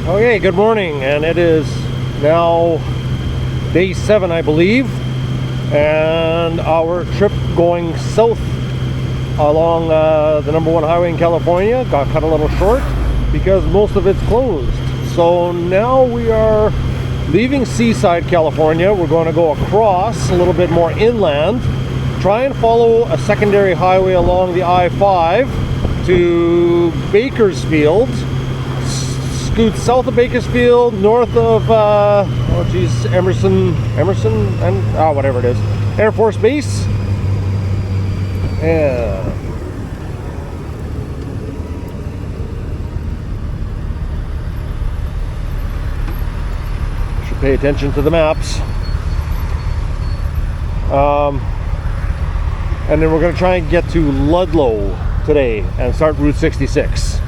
Okay, good morning, and it is now day 7, I believe, and our trip going south along the number 1 highway in California got cut a little short because most of it's closed. So now we are leaving Seaside, California. We're going to go across a little bit more inland, try and follow a secondary highway along the I-5 to Bakersfield, scoot south of Bakersfield, north of Emerson and whatever it is, Air Force Base. Yeah. Should pay attention to the maps. And then we're going to try and get to Ludlow today and start Route 66.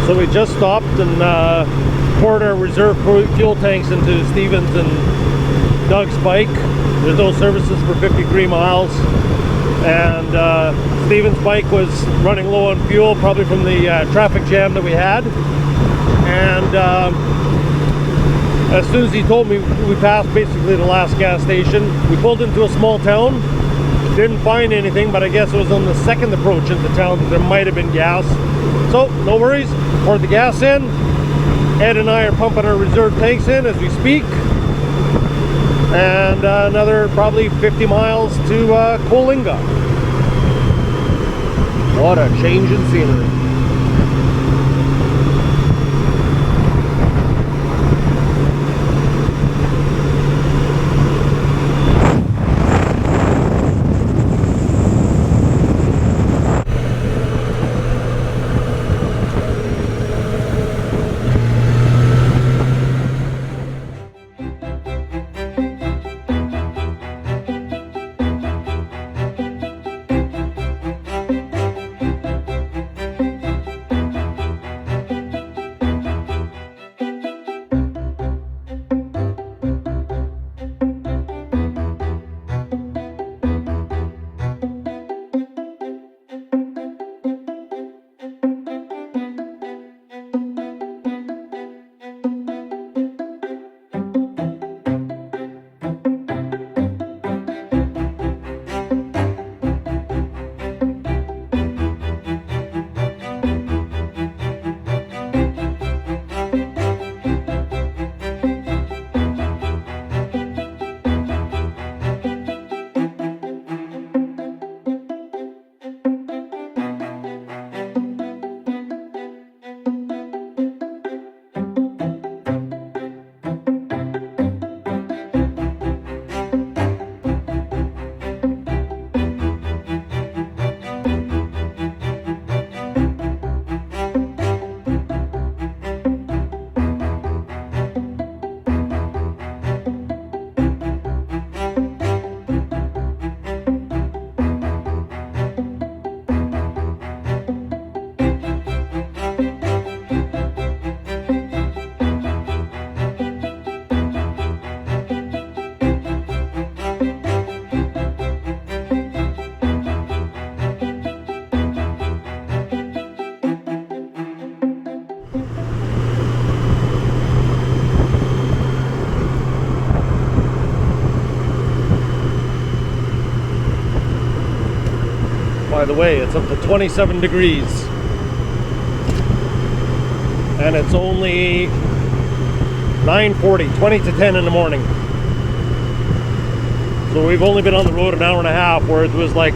So we just stopped and poured our reserve fuel tanks into Stevens and Doug's bike. There's no services for 53 miles. And Stevens' bike was running low on fuel, probably from the traffic jam that we had. And as soon as he told me, we passed basically the last gas station. We pulled into a small town. Didn't find anything, but I guess it was on the second approach into town that there might have been gas. So, no worries. Poured the gas in. Ed and I are pumping our reserve tanks in as we speak. And another probably 50 miles to Coalinga. What a change in scenery. by the way. It's up to 27 degrees. And it's only 9:40, 20 to 10 in the morning. So we've only been on the road an hour and a half, where it was like,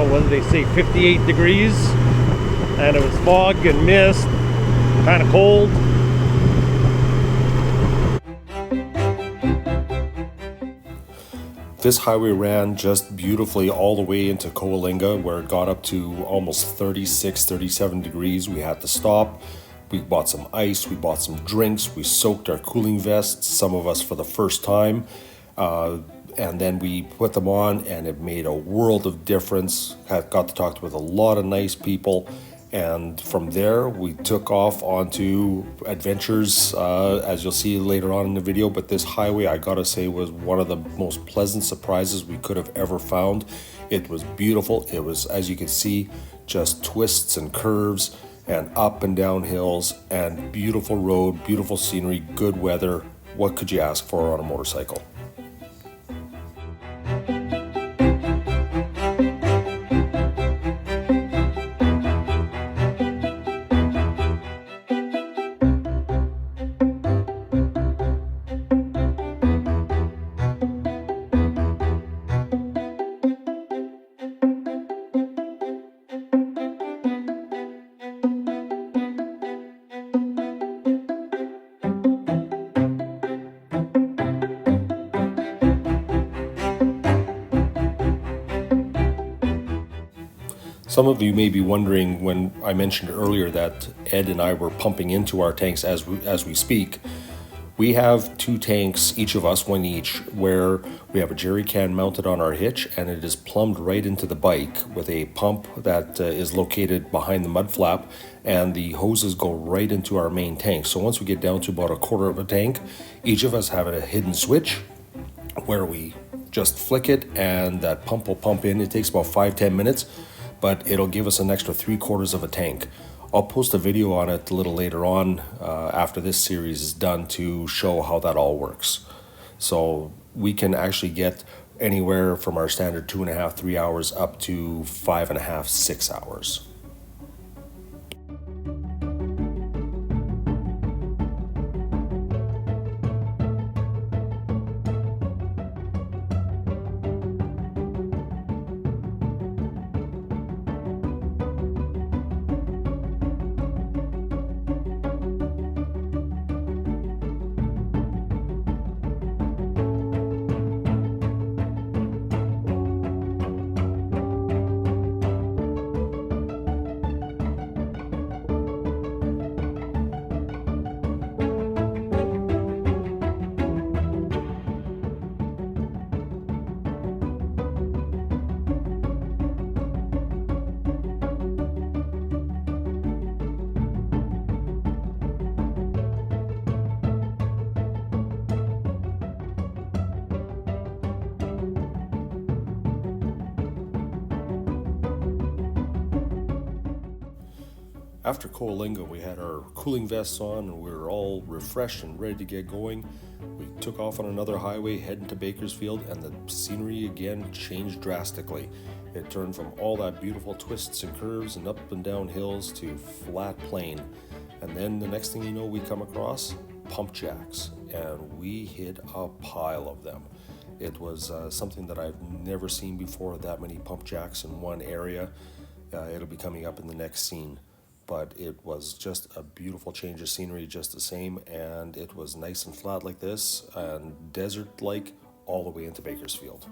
what did they say, 58 degrees. And it was fog and mist, kind of cold. This highway ran just beautifully all the way into Coalinga, where it got up to almost 36, 37 degrees. We had to stop. We bought some ice, we bought some drinks, we soaked our cooling vests, some of us for the first time. And then we put them on, and it made a world of difference. I got to talk with a lot of nice people. And from there, we took off onto adventures, as you'll see later on in the video. But this highway, I gotta say, was one of the most pleasant surprises we could have ever found. It was beautiful. It was, as you can see, just twists and curves and up and down hills, and beautiful road, beautiful scenery, good weather. What could you ask for on a motorcycle? Some of you may be wondering, when I mentioned earlier that Ed and I were pumping into our tanks as we speak. We have 2 tanks, each of us, one each, where we have a jerry can mounted on our hitch, and it is plumbed right into the bike with a pump that is located behind the mud flap, and the hoses go right into our main tank. So once we get down to about a quarter of a tank, each of us have a hidden switch where we just flick it, and that pump will pump in. It takes about 5-10 minutes. But it'll give us an extra 3/4 of a tank. I'll post a video on it a little later on after this series is done to show how that all works. So we can actually get anywhere from our standard 2.5, 3 hours up to 5.5, 6 hours. After Coalinga, we had our cooling vests on, and we were all refreshed and ready to get going. We took off on another highway heading to Bakersfield, and the scenery again changed drastically. It turned from all that beautiful twists and curves and up and down hills to flat plain. And then the next thing you know, we come across pump jacks, and we hit a pile of them. It was something that I've never seen before, that many pump jacks in one area. It'll be coming up in the next scene. But it was just a beautiful change of scenery just the same, and it was nice and flat like this and desert-like all the way into Bakersfield.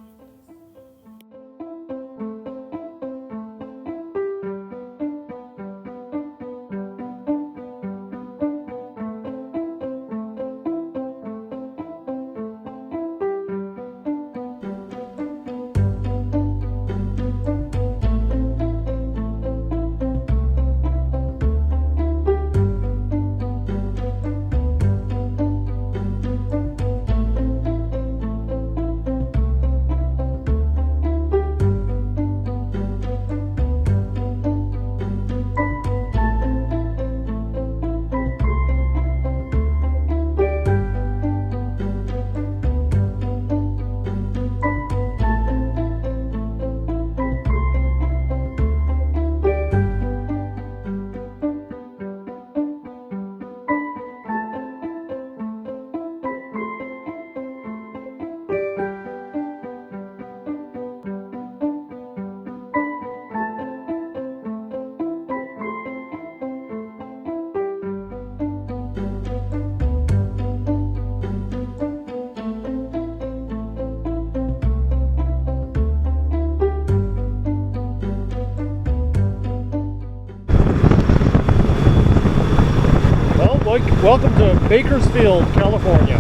Welcome to Bakersfield, California.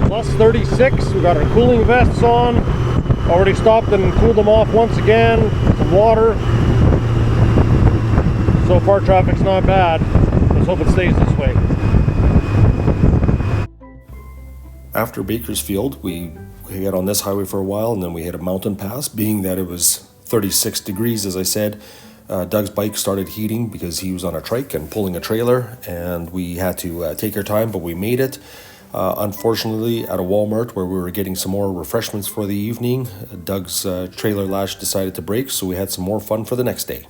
Plus 36, we got our cooling vests on. Already stopped and cooled them off once again. Some water. So far traffic's not bad. Let's hope it stays this way. After Bakersfield, we got on this highway for a while, and then we hit a mountain pass. Being that it was 36 degrees, as I said, Doug's bike started heating because he was on a trike and pulling a trailer, and we had to take our time, but we made it. Unfortunately, at a Walmart where we were getting some more refreshments for the evening, Doug's trailer lash decided to break, so we had some more fun for the next day.